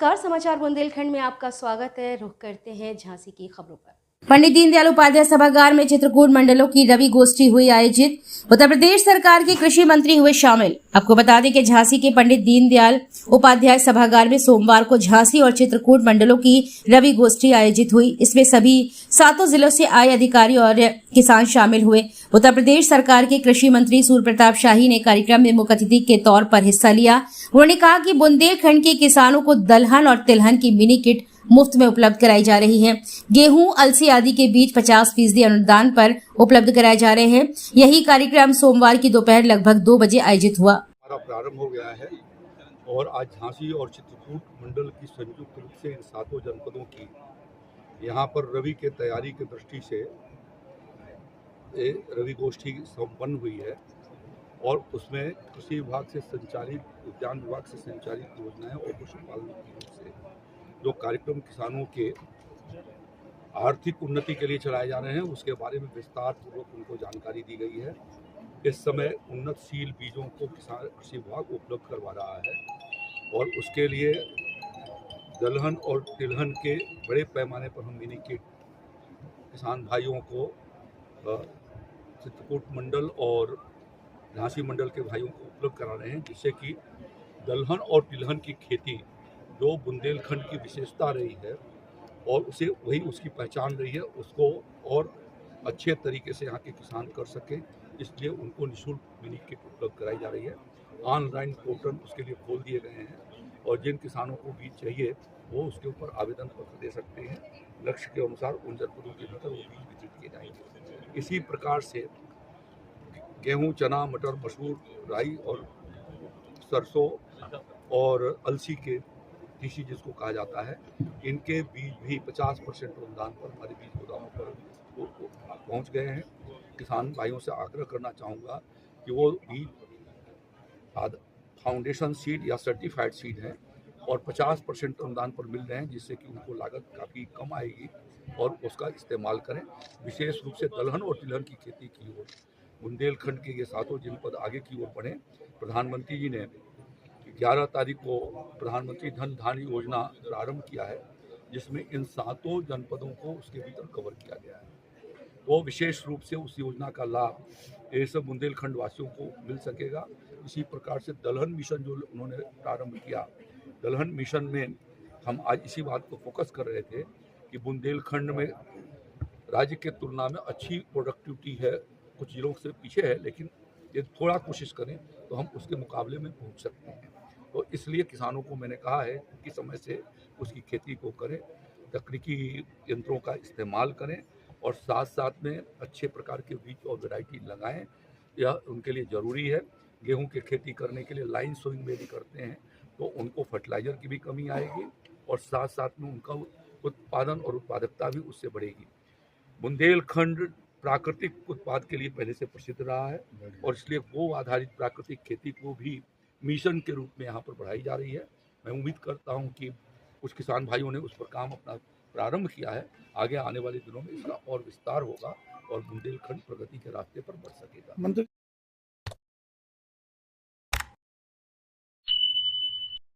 नमस्कार, समाचार बुंदेलखंड में आपका स्वागत है। रुख करते हैं झांसी की खबरों पर। पंडित दीनदयाल उपाध्याय सभागार में चित्रकूट मंडलों की रवि गोष्ठी हुई आयोजित। उत्तर प्रदेश सरकार के कृषि मंत्री हुए शामिल। आपको बता दें कि झांसी के पंडित दीनदयाल उपाध्याय सभागार में सोमवार को झांसी और चित्रकूट मंडलों की रवि गोष्ठी आयोजित हुई। इसमें सभी 7 जिलों से आए अधिकारी और किसान शामिल हुए। उत्तर प्रदेश सरकार के कृषि मंत्री सूर्य प्रताप शाही ने कार्यक्रम में मुख्य अतिथि के तौर पर हिस्सा लिया। उन्होंने कहा कि बुंदेलखंड के किसानों को दलहन और तिलहन की मिनी किट मुफ्त में उपलब्ध कराई जा रही है। गेहूं, अलसी आदि के बीज 50% अनुदान पर उपलब्ध कराए जा रहे हैं। यही कार्यक्रम सोमवार की दोपहर लगभग 2 बजे आयोजित हुआ। हमारा प्रारंभ हो गया है और आज झांसी और चित्रकूट मंडल की संयुक्त रूप से इन 7 जनपदों की यहाँ पर रवि के तैयारी की दृष्टि से रवि गोष्ठी संपन्न हुई है और उसमें कृषि विभाग से संचालित, उद्यान विभाग से संचालित योजनाएं और पशुपालन की से जो कार्यक्रम किसानों के आर्थिक उन्नति के लिए चलाए जा रहे हैं उसके बारे में विस्तार पूर्वक उनको जानकारी दी गई है। इस समय उन्नतशील बीजों को किसान कृषि विभाग उपलब्ध करवा रहा है और उसके लिए दलहन और तिलहन के बड़े पैमाने पर हम मिनी किट किसान भाइयों को चित्रकूट मंडल और झांसी मंडल के भाइयों को उपलब्ध करा रहे हैं, जिससे कि दलहन और तिलहन की खेती जो बुंदेलखंड की विशेषता रही है और उसे वही उसकी पहचान रही है, उसको और अच्छे तरीके से यहाँ के किसान कर सकें, इसलिए उनको निःशुल्क मिनी किट उपलब्ध कराई जा रही है। ऑनलाइन पोर्टल उसके लिए खोल दिए गए हैं और जिन किसानों को बीज चाहिए वो उसके ऊपर आवेदन पत्र दे सकते हैं। लक्ष्य के अनुसार उन जनपदों के भीतर वो बीज वितरित किए जाएंगे। इसी प्रकार से गेहूँ, चना, मटर, मसूर, राई और सरसों और अलसी के तीसी जिसको कहा जाता है, इनके बीज भी 50% अनुदान पर हमारे बीज गोदामों पर पहुंच गए हैं। किसान भाइयों से आग्रह करना चाहूँगा कि वो बीज फाउंडेशन सीड या सर्टिफाइड सीड हैं और 50% अनुदान पर मिल रहे हैं, जिससे कि उनको लागत काफ़ी कम आएगी और उसका इस्तेमाल करें। विशेष रूप से दलहन और तिलहन की खेती की ओर बुंदेलखंड के ये 7 जनपद आगे की ओर बढ़े। प्रधानमंत्री जी ने 11 तारीख को प्रधानमंत्री धन धान्य योजना प्रारंभ किया है, जिसमें इन 7 जनपदों को उसके भीतर कवर किया गया है। वो विशेष रूप से उस योजना का लाभ ये सब बुंदेलखंड वासियों को मिल सकेगा। इसी प्रकार से दलहन मिशन जो उन्होंने प्रारंभ किया, दलहन मिशन में हम आज इसी बात को फोकस कर रहे थे कि बुंदेलखंड में राज्य के तुलना में अच्छी प्रोडक्टिविटी है, कुछ जिलों से पीछे है, लेकिन ये थोड़ा कोशिश करें तो हम उसके मुकाबले में पहुंच सकते हैं। तो इसलिए किसानों को मैंने कहा है कि समय से उसकी खेती को करें, तकनीकी यंत्रों का इस्तेमाल करें और साथ साथ में अच्छे प्रकार के बीज और वैरायटी लगाएं। यह उनके लिए ज़रूरी है। गेहूं की खेती करने के लिए लाइन सोइंग में भी करते हैं तो उनको फर्टिलाइज़र की भी कमी आएगी और साथ साथ में उनका उत्पादन और उत्पादकता भी उससे बढ़ेगी। बुंदेलखंड प्राकृतिक उत्पाद के लिए पहले से प्रसिद्ध रहा है और इसलिए गो आधारित प्राकृतिक खेती को भी मिशन के रूप में यहाँ पर बढ़ाई जा रही है। मैं उम्मीद करता हूँ कि कुछ किसान भाइयों ने उस पर काम अपना प्रारंभ किया है। आगे आने वाले दिनों में इसका और विस्तार होगा और बुंदेलखंड प्रगति के रास्ते पर बढ़ सकेगा।